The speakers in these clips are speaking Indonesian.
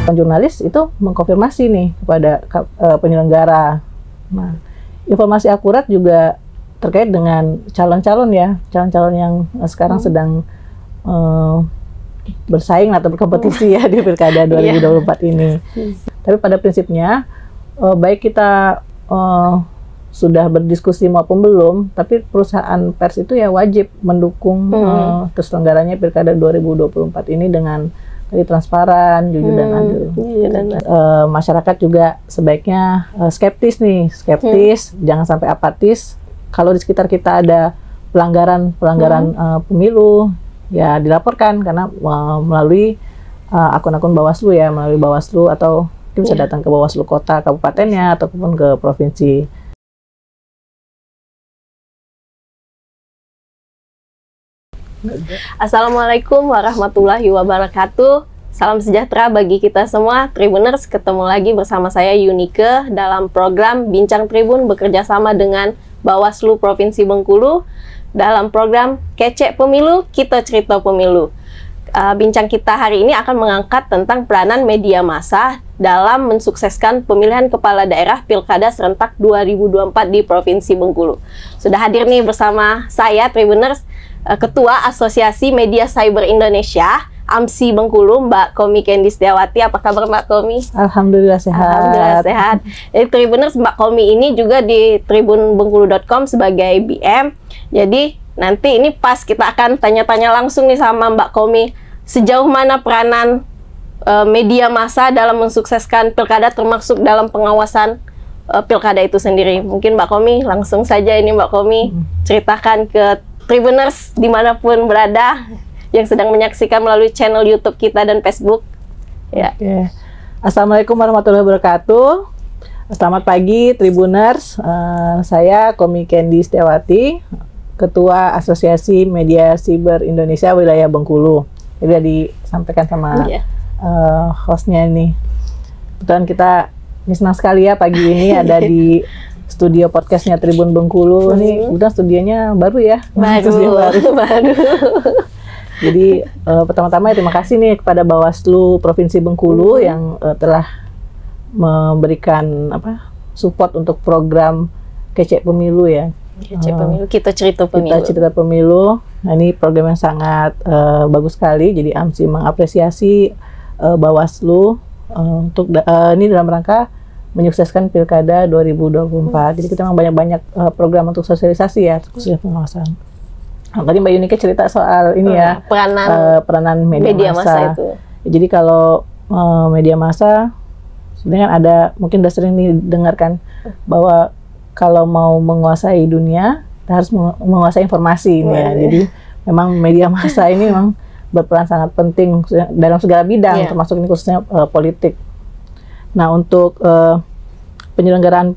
Jurnalis itu mengkonfirmasi nih kepada penyelenggara. Nah, informasi akurat juga terkait dengan calon-calon yang sekarang sedang bersaing atau berkompetisi ya di Pilkada 2024 ini. Tapi pada prinsipnya baik kita sudah berdiskusi maupun belum, tapi perusahaan pers itu ya wajib mendukung terselenggaranya Pilkada 2024 ini dengan transparan, jujur dan adil. Masyarakat juga sebaiknya skeptis, jangan sampai apatis. Kalau di sekitar kita ada pelanggaran pemilu, ya dilaporkan karena melalui akun-akun Bawaslu ya, melalui Bawaslu atau bisa datang ke Bawaslu kota, kabupatennya ataupun ke provinsi. Assalamualaikum warahmatullahi wabarakatuh. Salam sejahtera bagi kita semua Tribuners. Ketemu lagi bersama saya Yunike dalam program Bincang Tribun bekerja sama dengan Bawaslu Provinsi Bengkulu dalam program Kece Pemilu, Kita Cerita Pemilu. Bincang kita hari ini akan mengangkat tentang peranan media massa dalam mensukseskan pemilihan kepala daerah Pilkada serentak 2024 di Provinsi Bengkulu. Sudah hadir nih bersama saya Tribuners, Ketua Asosiasi Media Cyber Indonesia, AMSI Bengkulu, Mbak Komi Kendi Setiawati. Apa kabar Mbak Komi? Alhamdulillah sehat. Alhamdulillah sehat. Jadi Tribuners, Mbak Komi ini juga di tribunbengkulu.com sebagai BM. Jadi nanti ini pas kita akan tanya-tanya langsung nih sama Mbak Komi, sejauh mana peranan media massa dalam mensukseskan Pilkada termasuk dalam pengawasan Pilkada itu sendiri. Mungkin Mbak Komi langsung saja ini Mbak Komi ceritakan ke Tribuners dimanapun berada yang sedang menyaksikan melalui channel YouTube kita dan Facebook. Ya. Oke. Assalamualaikum warahmatullahi wabarakatuh. Selamat pagi Tribuners. Saya Komi Kendi Setiawati, Ketua Asosiasi Media Cyber Indonesia Wilayah Bengkulu. Jadi sudah disampaikan sama hostnya ini. Kebetulan kita senang sekali ya pagi ini ada di studio podcastnya Tribun Bengkulu. Ini udah studionya baru ya. Baru. Jadi pertama-tama terima kasih nih kepada Bawaslu Provinsi Bengkulu yang telah memberikan support untuk program Kece Pemilu ya. Kece Pemilu, Kita Cerita Pemilu. Kita Cerita Pemilu. Nah, ini program yang sangat bagus sekali. Jadi AMSI mengapresiasi Bawaslu untuk ini dalam rangka menyukseskan Pilkada 2024. Jadi kita memang banyak-banyak program untuk sosialisasi ya, khususnya pengawasan. Tadi Mbak Yunike cerita soal ini ya, peranan media massa itu. Jadi kalau media massa sebenarnya ada, mungkin udah sering didengarkan bahwa kalau mau menguasai dunia, kita harus menguasai informasi ini ya. Jadi memang media massa ini memang berperan sangat penting dalam segala bidang, termasuk ini khususnya politik. Nah, untuk penyelenggaraan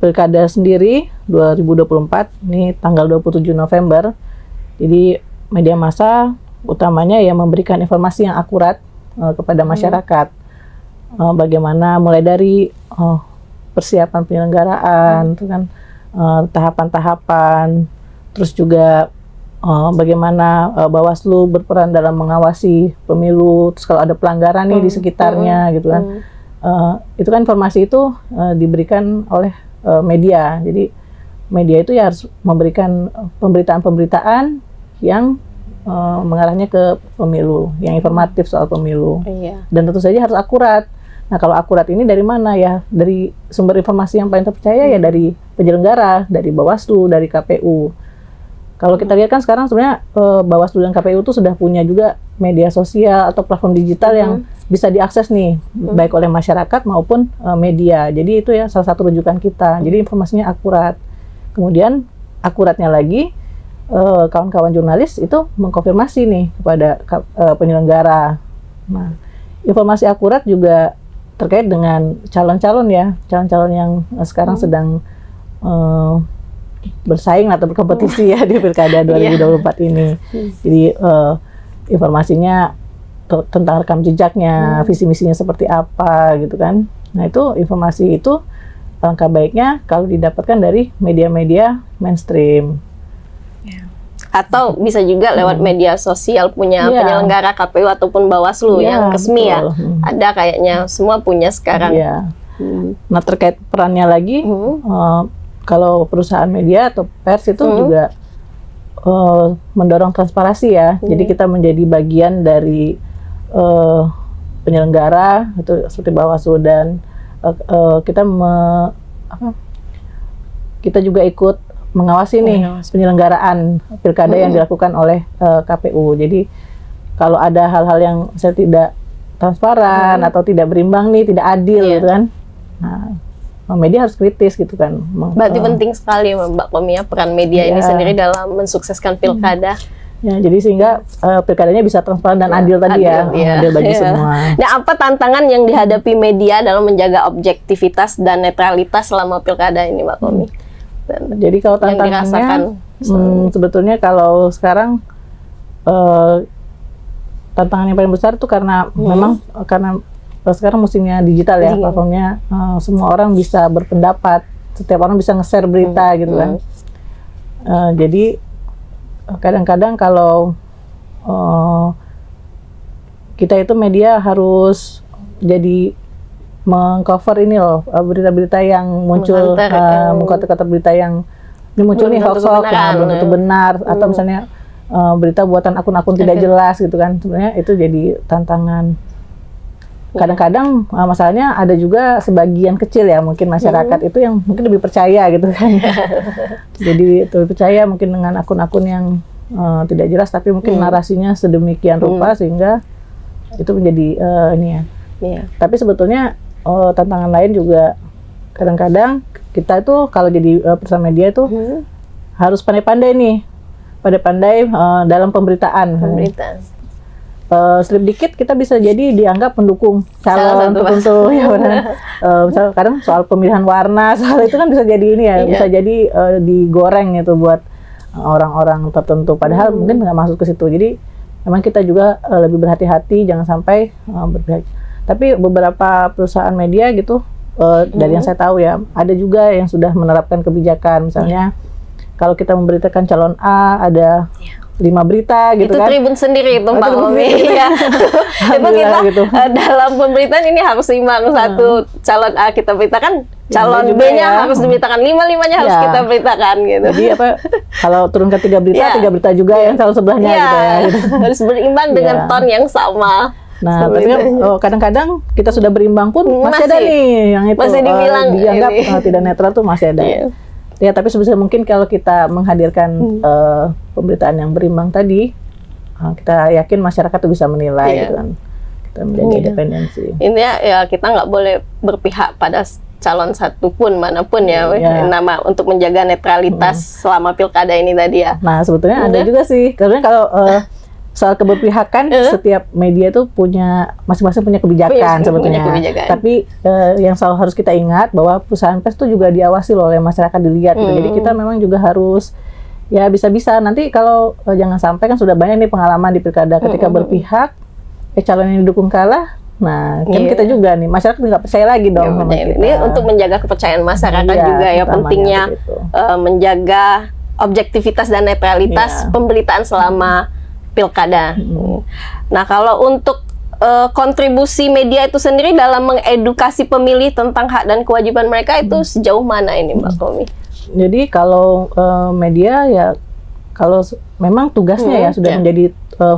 Pilkada sendiri 2024, ini tanggal 27 November, jadi media massa utamanya ya memberikan informasi yang akurat kepada masyarakat. Bagaimana mulai dari persiapan penyelenggaraan, itu kan tahapan-tahapan, terus juga bagaimana Bawaslu berperan dalam mengawasi pemilu, terus kalau ada pelanggaran nih di sekitarnya gitu kan. Itu kan informasi itu diberikan oleh media. Jadi media itu ya harus memberikan pemberitaan-pemberitaan yang mengarahnya ke pemilu, yang informatif soal pemilu. Dan tentu saja harus akurat. Nah, kalau akurat ini dari mana ya? Dari sumber informasi yang paling terpercaya ya dari penyelenggara, dari Bawaslu, dari KPU. Kalau kita lihat kan sekarang sebenarnya Bawaslu dan KPU itu sudah punya juga media sosial atau platform digital yang bisa diakses nih, baik oleh masyarakat maupun media. Jadi itu ya salah satu rujukan kita. Jadi informasinya akurat. Kemudian akuratnya lagi, kawan-kawan jurnalis itu mengkonfirmasi nih kepada penyelenggara. Nah, informasi akurat juga terkait dengan calon-calon yang sekarang sedang bersaing atau berkompetisi ya di Pilkada 2024 ini. Jadi informasinya tentang rekam jejaknya, visi misinya seperti apa gitu kan. Nah, itu informasi itu alangkah baiknya kalau didapatkan dari media-media mainstream. Atau bisa juga lewat media sosial punya penyelenggara KPU ataupun Bawaslu yang resmi ya. Ada kayaknya semua punya sekarang. Nah terkait perannya lagi, kalau perusahaan media atau pers itu juga mendorong transparansi ya. Jadi kita menjadi bagian dari penyelenggara itu seperti Bawaslu dan kita juga ikut mengawasi penyelenggaraan pilkada yang dilakukan oleh KPU. Jadi kalau ada hal-hal yang saya tidak transparan atau tidak berimbang nih, tidak adil gitu kan. Nah, media harus kritis gitu kan. Berarti penting sekali Mbak Komi ya peran media ini sendiri dalam mensukseskan pilkada. Ya, jadi sehingga pilkadanya bisa transparan dan adil tadi adil bagi semua. Nah, apa tantangan yang dihadapi media dalam menjaga objektivitas dan netralitas selama pilkada ini, Mbak Komi? Jadi kalau tantangannya, sebetulnya kalau sekarang tantangan yang paling besar itu karena memang karena sekarang musimnya digital ya, platformnya semua orang bisa berpendapat, setiap orang bisa nge-share berita gitu kan. Jadi kadang-kadang kalau kita itu media harus jadi mengcover ini loh berita-berita yang muncul, kata-kata berita yang ini muncul nih hoax-hoax belum tentu benar, atau misalnya berita buatan akun-akun tidak jelas gitu kan. Sebenarnya itu jadi tantangan. Kadang-kadang masalahnya ada juga sebagian kecil ya mungkin masyarakat itu yang mungkin lebih percaya gitu kan. Jadi lebih percaya mungkin dengan akun-akun yang tidak jelas, tapi mungkin narasinya sedemikian rupa sehingga itu menjadi ini ya. Tapi sebetulnya tantangan lain juga kadang-kadang kita itu kalau jadi perusahaan media itu harus pandai-pandai nih, pandai-pandai dalam pemberitaan. Slip dikit kita bisa jadi dianggap pendukung calon tertentu ya benar. Misalnya kadang soal pemilihan warna, soal itu kan bisa jadi ini ya, bisa jadi digoreng itu buat orang-orang tertentu. Padahal mungkin nggak masuk ke situ. Jadi memang kita juga lebih berhati-hati, jangan sampai berpihak. Tapi beberapa perusahaan media gitu, dari yang saya tahu ya, ada juga yang sudah menerapkan kebijakan. Misalnya kalau kita memberitakan calon A, ada 5 berita gitu kan. Itu Tribun sendiri itu Mbak Komi ya. Itu kita gitu. Dalam pemberitaan ini harus seimbang. Satu calon A kita beritakan, calon B-nya harus diberitakan, 5-5-nya harus kita beritakan gitu. Jadi kalau turun ke 3 berita, 3 berita juga yang calon sebelahnya gitu ya. Gitu. Harus berimbang dengan ton yang sama. Nah, tapi kadang-kadang kita sudah berimbang pun masih ada nih yang itu masih dianggap tidak netral tuh masih ada. Ya, tapi sebisa mungkin kalau kita menghadirkan pemberitaan yang berimbang tadi, kita yakin masyarakat tuh bisa menilai gitu kan. Kita menjaga independensi. Intinya ya kita nggak boleh berpihak pada calon satu pun manapun ya, nama untuk menjaga netralitas selama pilkada ini tadi ya. Nah, sebetulnya ada juga sih, karena kalau soal keberpihakan, setiap media itu masing-masing punya kebijakan sebetulnya. Tapi yang selalu harus kita ingat bahwa perusahaan pers itu juga diawasi loh oleh masyarakat, dilihat gitu. Jadi kita memang juga harus ya bisa-bisa nanti kalau jangan sampai kan sudah banyak nih pengalaman di pilkada ketika berpihak, calon yang didukung kalah. Nah, kan kita juga nih masyarakat nggak percaya lagi dong sama kita. Ini untuk menjaga kepercayaan masyarakat juga ya, pentingnya menjaga objektivitas dan netralitas pemberitaan selama pilkada. Nah, kalau untuk kontribusi media itu sendiri dalam mengedukasi pemilih tentang hak dan kewajiban mereka itu sejauh mana ini Mbak Komi? Jadi kalau media ya, kalau memang tugasnya ya sudah menjadi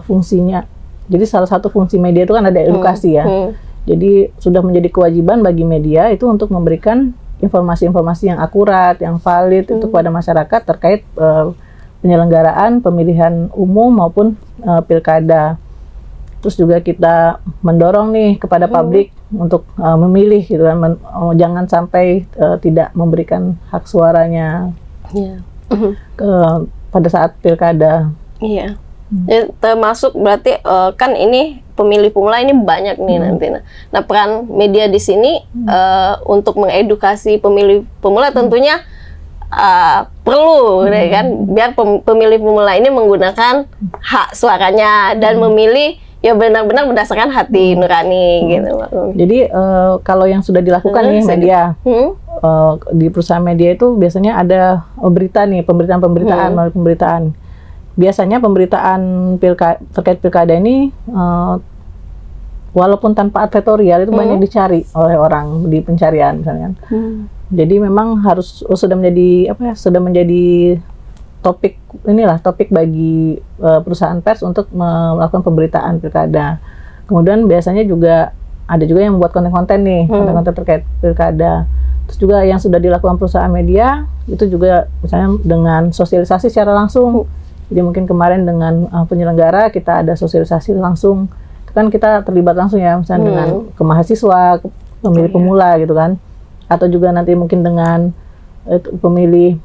fungsinya. Jadi salah satu fungsi media itu kan ada edukasi ya. Jadi sudah menjadi kewajiban bagi media itu untuk memberikan informasi-informasi yang akurat, yang valid itu kepada masyarakat terkait penyelenggaraan pemilihan umum maupun pilkada. Terus juga kita mendorong nih kepada publik untuk memilih gitu kan, jangan sampai tidak memberikan hak suaranya pada saat pilkada. Iya. Termasuk berarti kan ini pemilih pemula ini banyak nih nanti. Nah, peran media di sini untuk mengedukasi pemilih pemula tentunya perlu kan, biar pemilih pemula ini menggunakan hak suaranya dan memilih ya benar-benar berdasarkan hati nurani gitu. Jadi kalau yang sudah dilakukan nih media di perusahaan media itu biasanya ada berita nih, pemberitaan melalui pemberitaan. biasanya pemberitaan terkait pilkada ini walaupun tanpa advertorial itu banyak dicari oleh orang di pencarian misalnya. Jadi memang sudah menjadi topik bagi perusahaan pers untuk melakukan pemberitaan pilkada. Kemudian biasanya juga ada juga yang membuat konten-konten nih, konten-konten terkait pilkada. Terus juga yang sudah dilakukan perusahaan media itu juga misalnya dengan sosialisasi secara langsung. Jadi mungkin kemarin dengan penyelenggara kita ada sosialisasi langsung. Kan kita terlibat langsung ya, misalnya dengan ke mahasiswa, pemilih pemula gitu kan, atau juga nanti mungkin dengan pemilih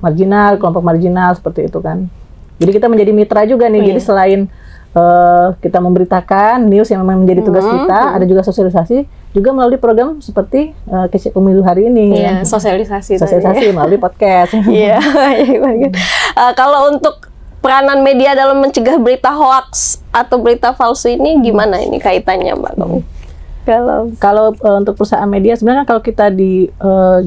marginal, kelompok marginal seperti itu kan. Jadi kita menjadi mitra juga nih. Jadi selain kita memberitakan news yang memang menjadi tugas kita, ada juga sosialisasi juga melalui program seperti Kece Pemilu hari ini. Iya, sosialisasi melalui podcast. Iya. Kalau untuk peranan media dalam mencegah berita hoax atau berita palsu ini gimana ini kaitannya, Mbak? Kalau untuk perusahaan media sebenarnya kalau kita di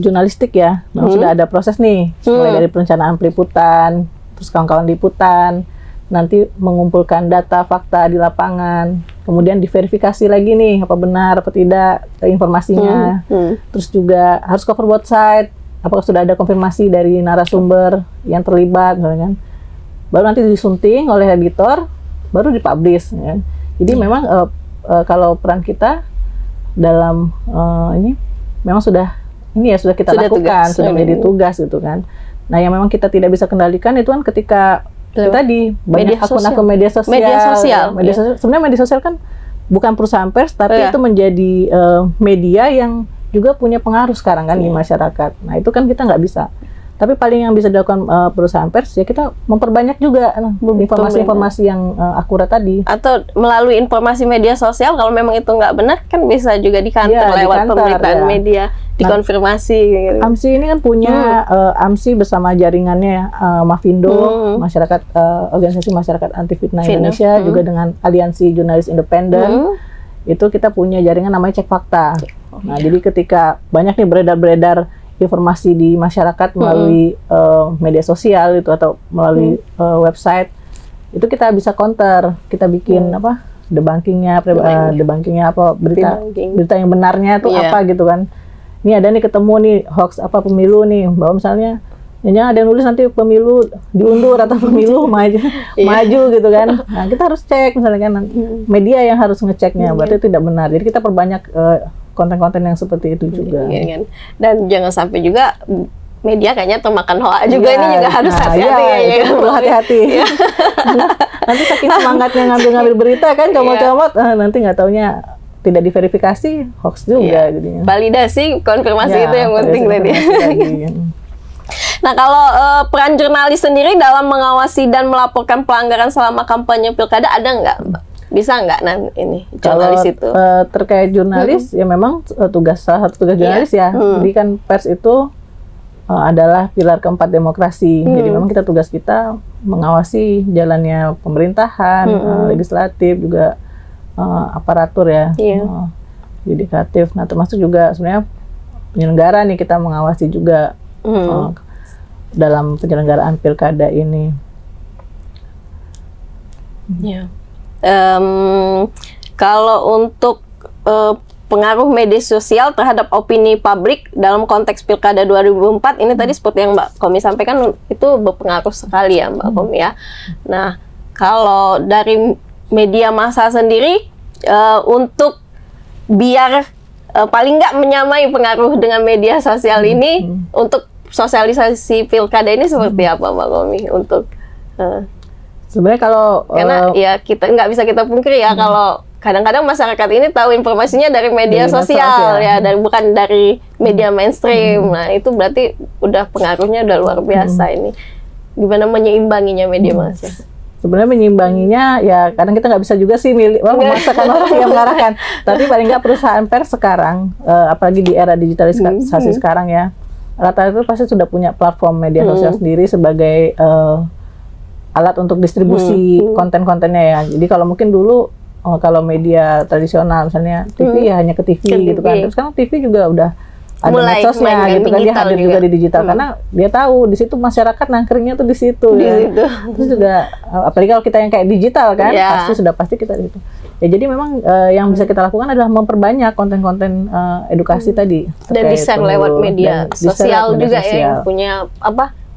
jurnalistik ya, sudah ada proses nih, mulai dari perencanaan peliputan, terus kawan-kawan liputan, nanti mengumpulkan data fakta di lapangan, kemudian diverifikasi lagi nih apa benar apa tidak informasinya, terus juga harus cover both side, apakah sudah ada konfirmasi dari narasumber yang terlibat, misalnya kan. Baru nanti disunting oleh editor, baru dipublish. Ya. Jadi memang kalau peran kita dalam ini memang sudah kita lakukan, sudah menjadi tugas gitu kan. Nah yang memang kita tidak bisa kendalikan itu kan ketika kita di banyak akun-akun media sosial. Sebenarnya media sosial kan bukan perusahaan pers, tapi itu menjadi media yang juga punya pengaruh sekarang kan di masyarakat. Nah itu kan kita nggak bisa. Tapi paling yang bisa dilakukan perusahaan pers ya kita memperbanyak juga informasi-informasi yang akurat tadi. Atau melalui informasi media sosial kalau memang itu nggak benar kan bisa juga dikantor lewat pemberitaan media, dikonfirmasi. Gitu. AMSI ini kan punya AMSI bersama jaringannya Mafindo, masyarakat organisasi masyarakat anti fitnah Indonesia, juga dengan Aliansi Jurnalis Independen. Itu kita punya jaringan namanya Cek Fakta. Nah jadi ketika banyak nih beredar informasi di masyarakat melalui media sosial itu atau melalui website itu kita bisa counter, kita bikin debunkingnya apa berita yang benarnya itu apa gitu kan. Ini ada nih ketemu nih hoax apa pemilu nih, bahwa misalnya ada yang nulis nanti pemilu diundur atau pemilu maju gitu kan. Nah kita harus cek misalnya kan, media yang harus ngeceknya berarti itu tidak benar. Jadi kita perbanyak konten-konten yang seperti itu juga. Kan? Dan jangan sampai juga media kayaknya termakan hoax juga, ini juga harus hati-hati. Hati-hati. Nanti saking semangatnya ngambil berita kan, comot-comot, nanti nggak taunya tidak diverifikasi, hoax juga. Jadinya. Validasi, konfirmasi itu yang penting tadi. Nah kalau peran jurnalis sendiri dalam mengawasi dan melaporkan pelanggaran selama kampanye pilkada ada nggak, Mbak? Bisa nggak ini jurnalis itu? Terkait jurnalis ya memang salah satu tugas jurnalis ya. Jadi kan pers itu adalah pilar keempat demokrasi. Jadi memang tugas kita mengawasi jalannya pemerintahan, legislatif juga aparatur ya, yudikatif. Nah termasuk juga sebenarnya penyelenggara nih kita mengawasi juga dalam penyelenggaraan pilkada ini. Kalau untuk pengaruh media sosial terhadap opini publik dalam konteks pilkada 2004 ini tadi seperti yang Mbak Komi sampaikan itu berpengaruh sekali ya Mbak Komi ya. Nah kalau dari media massa sendiri untuk biar paling nggak menyamai pengaruh dengan media sosial ini untuk sosialisasi pilkada ini seperti apa Mbak Komi untuk sebenarnya kalau karena ya kita nggak bisa kita pungkiri ya kalau kadang-kadang masyarakat ini tahu informasinya dari media sosial ya, bukan dari media mainstream. Nah itu berarti udah pengaruhnya udah luar biasa ini. Gimana menyeimbanginya media massa? Sebenarnya menyeimbanginya ya kadang kita nggak bisa juga sih memaksakan orang yang mengarahkan. Tapi paling nggak perusahaan pers sekarang, apalagi di era digitalisasi sekarang ya, rata-rata itu pasti sudah punya platform media sosial sendiri sebagai alat untuk distribusi konten-kontennya ya. Jadi kalau mungkin dulu kalau media tradisional misalnya TV ya hanya ke TV gitu kan. Terus sekarang TV juga udah ada medsosnya gitu kan, dia hadir juga di digital karena dia tahu di situ masyarakat nangkringnya tuh di situ ya. Terus juga apalagi kalau kita yang kayak digital kan, pasti kita di situ. Ya jadi memang yang bisa kita lakukan adalah memperbanyak konten-konten edukasi tadi. Dan di-share lewat media sosial juga ya, yang punya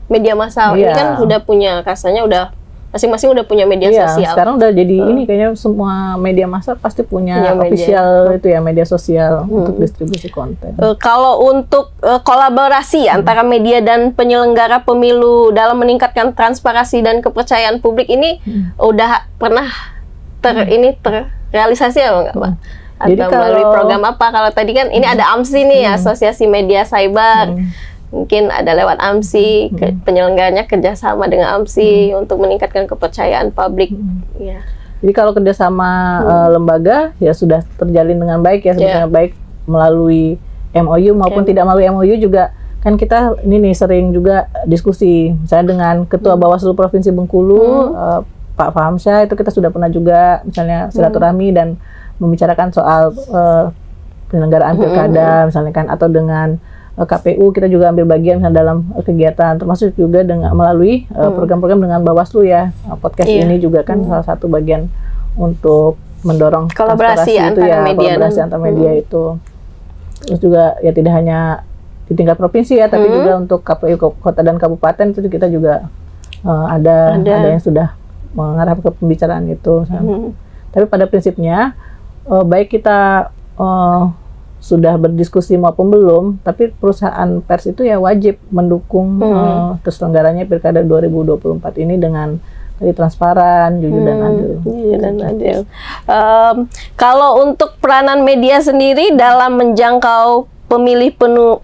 media massal. Ini kan sudah punya, rasanya udah masing-masing udah punya media sosial. Sekarang udah jadi ini kayaknya semua media massa pasti punya official itu ya, media sosial untuk distribusi konten. Kalau untuk kolaborasi antara media dan penyelenggara pemilu dalam meningkatkan transparansi dan kepercayaan publik ini udah pernah terrealisasi ya nggak, Mbak? Jadi melalui program apa? Kalau tadi kan ini ada AMSI nih, Asosiasi Media Cyber. Mungkin ada lewat AMSI, penyelenggaranya kerjasama dengan AMSI untuk meningkatkan kepercayaan publik. Ya. Jadi kalau kerjasama lembaga ya sudah terjalin dengan baik ya, sebenarnya baik melalui MOU maupun tidak melalui MOU juga. Kan kita ini nih sering juga diskusi, misalnya dengan Ketua Bawaslu Provinsi Bengkulu, Pak Fahamsyah, itu kita sudah pernah juga misalnya silaturahmi dan membicarakan soal penyelenggaraan pilkada misalnya kan, atau dengan KPU kita juga ambil bagian dalam kegiatan, termasuk juga dengan melalui program-program dengan Bawaslu ya. Podcast ini juga kan salah satu bagian untuk mendorong kolaborasi antara media, antar media itu. Terus juga ya tidak hanya di tingkat provinsi ya, tapi juga untuk KPU kota dan kabupaten itu kita juga ada yang sudah mengarah ke pembicaraan itu. Tapi pada prinsipnya baik kita sudah berdiskusi maupun belum, tapi perusahaan pers itu ya wajib mendukung terselenggaranya Pilkada 2024 ini dengan transparan, jujur dan adil. Kalau untuk peranan media sendiri dalam menjangkau pemilih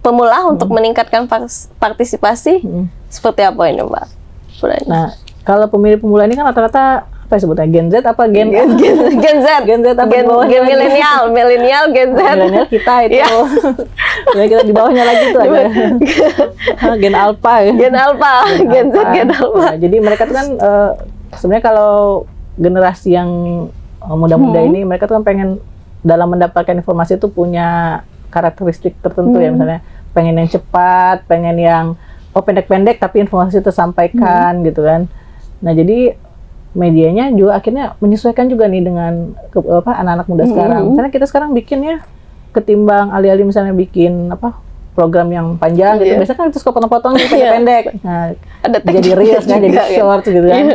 pemula untuk meningkatkan partisipasi, seperti apa ini, Mbak? Nah, kalau pemilih pemula ini kan rata-rata apa ya sebutnya, Gen Z apa Gen Z apa Gen milenial Gen Z. Milenial kita itu. Ya kita di bawahnya lagi tuh ada Gen Alpha ya. Gen Z, Gen Alpha. Nah, jadi mereka tuh kan sebenarnya kalau generasi yang muda-muda ini, mereka tuh kan pengen dalam mendapatkan informasi itu punya karakteristik tertentu ya, misalnya pengen yang cepat, pengen yang pendek-pendek tapi informasi tersampaikan gitu kan. Nah, jadi medianya juga akhirnya menyesuaikan juga nih dengan anak-anak muda sekarang. Misalnya kita sekarang bikin ya, ketimbang alih-alih misalnya bikin program yang panjang gitu, biasanya kan terus potong-potong pendek-pendek. Nah, ada jadi reels kan, jadi short gitu kan.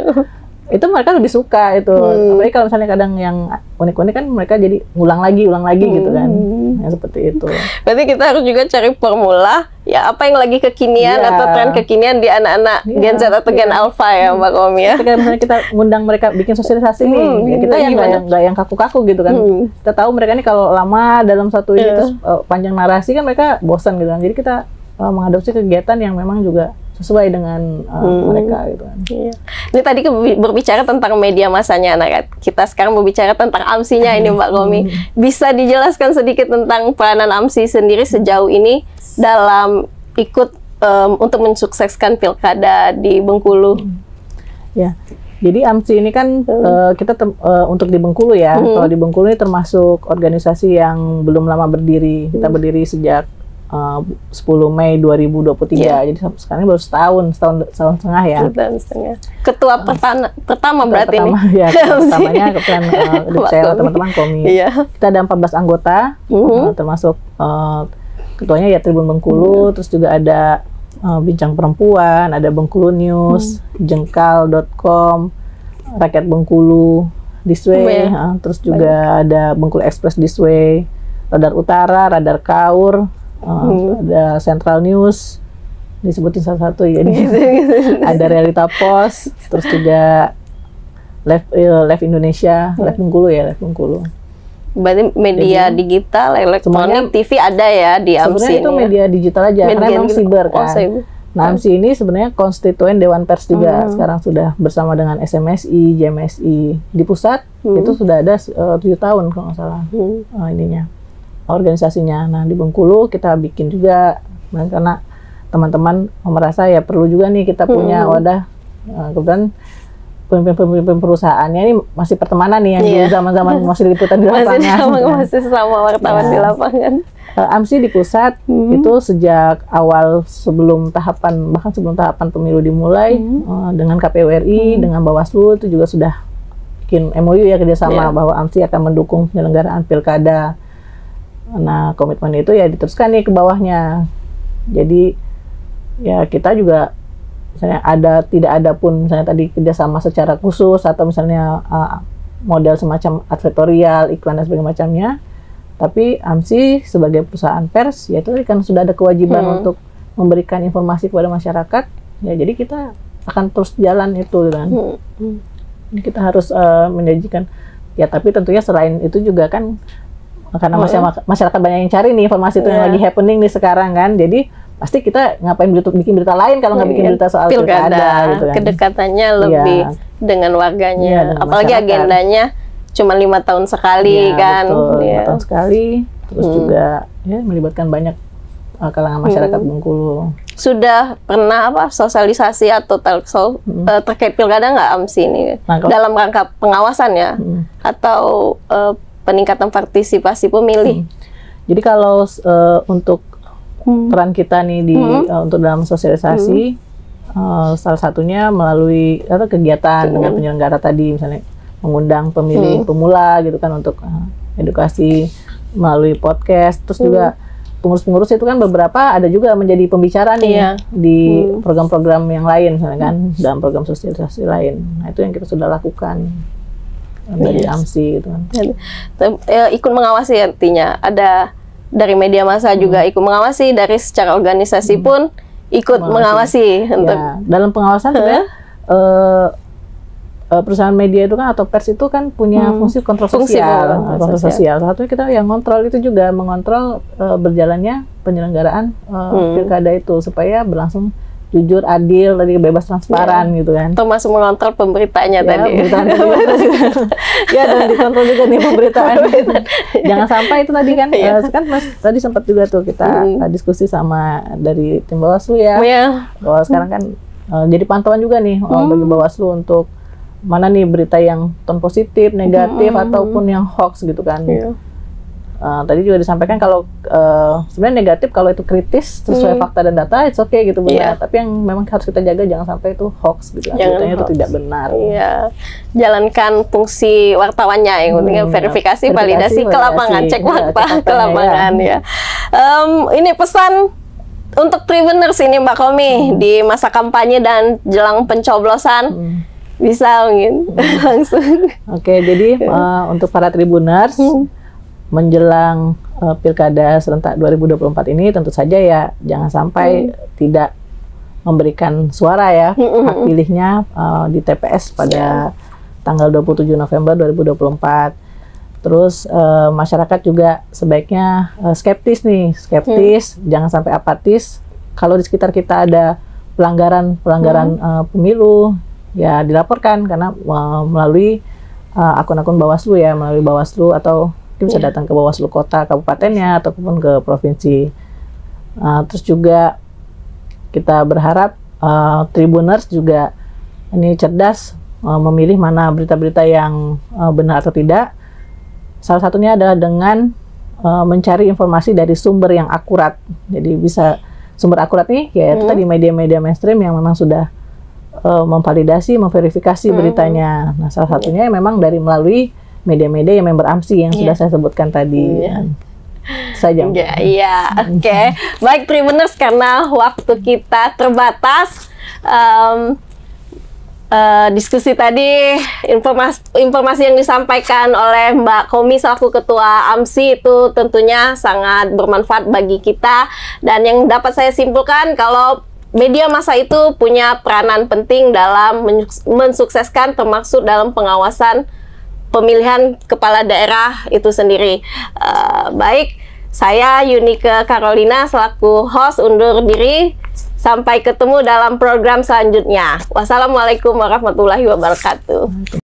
Itu mereka lebih suka itu. Apalagi kalau misalnya kadang yang unik-unik kan mereka jadi ulang lagi gitu kan. Ya, seperti itu. Berarti kita harus juga cari formula ya, apa yang lagi kekinian atau tren kekinian di anak-anak Gen Z atau Gen Alpha ya, Mbak Komi ya. Ketika misalnya kita ngundang mereka bikin sosialisasi nih, ya kita yang nggak yang kaku-kaku gitu kan. Kita tahu mereka ini kalau lama dalam satu ini terus panjang narasi kan mereka bosan gitu kan. Jadi kita mengadopsi kegiatan yang memang juga sesuai dengan mereka gitu kan. Ini tadi berbicara tentang media massanya anak kita, sekarang berbicara tentang AMSI-nya ini, Mbak Komi. Bisa dijelaskan sedikit tentang peranan AMSI sendiri sejauh ini dalam ikut untuk mensukseskan pilkada di Bengkulu? Ya, jadi AMSI ini kan kita untuk di Bengkulu ya. Kalau di Bengkulu ini termasuk organisasi yang belum lama berdiri. Kita berdiri sejak 10 Mei 2023, jadi sekarang baru setahun setengah ya. Ketua pertama berarti ini. Ya, pertamanya kebetulan saya teman-teman Komi. Kita ada 14 anggota, termasuk ketuanya ya Tribun Bengkulu, terus juga ada Bincang Perempuan, ada Bengkulu News, Jengkal.com, Rakyat Bengkulu, Disway, terus juga ada Bengkulu Express Disway, Radar Utara, Radar Kaur, ada Central News, disebutin satu-satu ya. Ada Realita Pos, terus juga Live Indonesia, Live Bengkulu ya, Live Bengkulu. Berarti media digital, elektronik, TV ada ya di AMSI. Sebenarnya itu media digital aja, karena memang siber kan. Nah, AMSI ini sebenarnya konstituen Dewan Pers juga. Sekarang sudah bersama dengan SMSI, JMSI. Di pusat itu sudah ada 7 tahun kalau nggak salah organisasinya. Nah, di Bengkulu kita bikin juga, karena teman-teman merasa ya perlu juga nih kita punya wadah. Kemudian pemimpin perusahaannya ini masih pertemanan nih yang di zaman-zaman masih liputan di lapangan. Masih sama wartawan di lapangan. AMSI di pusat itu sejak awal bahkan sebelum tahapan pemilu dimulai dengan KPU RI, dengan Bawaslu itu juga sudah bikin MOU ya kerjasama bahwa AMSI akan mendukung penyelenggaraan pilkada. Nah komitmen itu ya diteruskan nih ke bawahnya. Jadi ya kita juga misalnya tidak ada pun misalnya tadi kerjasama secara khusus atau misalnya model semacam advertorial, iklan dan sebagainya macamnya. Tapi AMSI sebagai perusahaan pers, ya itu kan sudah ada kewajiban untuk memberikan informasi kepada masyarakat. Ya jadi kita akan terus jalan itu kan. Kita harus menjanjikan. Ya tapi tentunya selain itu juga kan karena masyarakat banyak yang cari nih informasi itu yang lagi happening nih sekarang kan. Jadi pasti kita ngapain bikin berita lain kalau nggak bikin berita soal pilkada gitu kan. Kedekatannya lebih dengan warganya, dengan apalagi masyarakat. Agendanya cuma 5 tahun sekali kan. Betul, 5 tahun sekali. Terus juga ya melibatkan banyak kalangan masyarakat Bengkulu. Sudah pernah sosialisasi atau talkshow terkait pilkada nggak AMSI ini dalam rangka pengawasan ya atau peningkatan partisipasi pemilih? Jadi kalau untuk peran kita nih untuk dalam sosialisasi salah satunya melalui kegiatan dengan penyelenggara tadi misalnya mengundang pemilih pemula gitu kan untuk edukasi melalui podcast. Terus juga pengurus-pengurus itu kan beberapa ada juga menjadi pembicara nih di program-program yang lain misalnya kan dalam program sosialisasi lain. Nah itu yang kita sudah lakukan dari AMSI gitu kan. Ikut mengawasi artinya ada dari media massa juga ikut mengawasi, dari secara organisasi pun ikut mengawasi untuk dalam pengawasan sebenarnya perusahaan media itu kan atau pers itu kan punya fungsi kontrol sosial. Kontrol sosial. Satu kita yang kontrol itu juga mengontrol berjalannya penyelenggaraan pilkada itu supaya berlangsung jujur, adil, tadi bebas, transparan gitu kan. Termasuk mengontrol pemberitanya tadi. Ya dan dikontrol juga nih pemberitaan. Jangan sampai itu tadi kan, kan Mas tadi sempat juga tuh kita diskusi sama dari tim Bawaslu ya. Bahwa sekarang kan jadi pantauan juga nih bagi Bawaslu untuk mana nih berita yang tone positif, negatif, ataupun yang hoax gitu kan. Tadi juga disampaikan kalau sebenarnya negatif kalau itu kritis sesuai fakta dan data, it's okay gitu benar. Tapi yang memang harus kita jaga jangan sampai itu hoax gitu, beritanya itu tidak benar. Jalankan fungsi wartawannya yang penting verifikasi, validasi ke lapangan, cek fakta ke lapangan ya. Ini pesan untuk Tribuners ini Mbak Komi di masa kampanye dan jelang pencoblosan. Bisa mungkin langsung. Oke, jadi untuk para Tribuners menjelang Pilkada serentak 2024 ini tentu saja ya jangan sampai tidak memberikan suara ya hak pilihnya di TPS pada tanggal 27 November 2024. Terus masyarakat juga sebaiknya skeptis, jangan sampai apatis. Kalau di sekitar kita ada pelanggaran pemilu ya dilaporkan karena melalui akun-akun Bawaslu ya, melalui Bawaslu atau bisa datang ke Bawaslu kota, kabupatennya ataupun ke provinsi. Terus juga kita berharap Tribuners juga ini cerdas memilih mana berita-berita yang benar atau tidak. Salah satunya adalah dengan mencari informasi dari sumber yang akurat. Jadi bisa sumber akurat nih ya itu tadi media-media mainstream yang memang sudah memvalidasi, memverifikasi beritanya. Nah, salah satunya memang melalui media-media yang member AMSI yang sudah saya sebutkan tadi. Saja. Oke. Baik Tribuners, karena waktu kita terbatas, diskusi tadi, informasi yang disampaikan oleh Mbak Komi selaku Ketua AMSI itu tentunya sangat bermanfaat bagi kita. Dan yang dapat saya simpulkan kalau media massa itu punya peranan penting dalam mensukseskan termasuk dalam pengawasan pemilihan kepala daerah itu sendiri. Baik, saya Yunike Carolina selaku host undur diri. Sampai ketemu dalam program selanjutnya. Wassalamualaikum warahmatullahi wabarakatuh.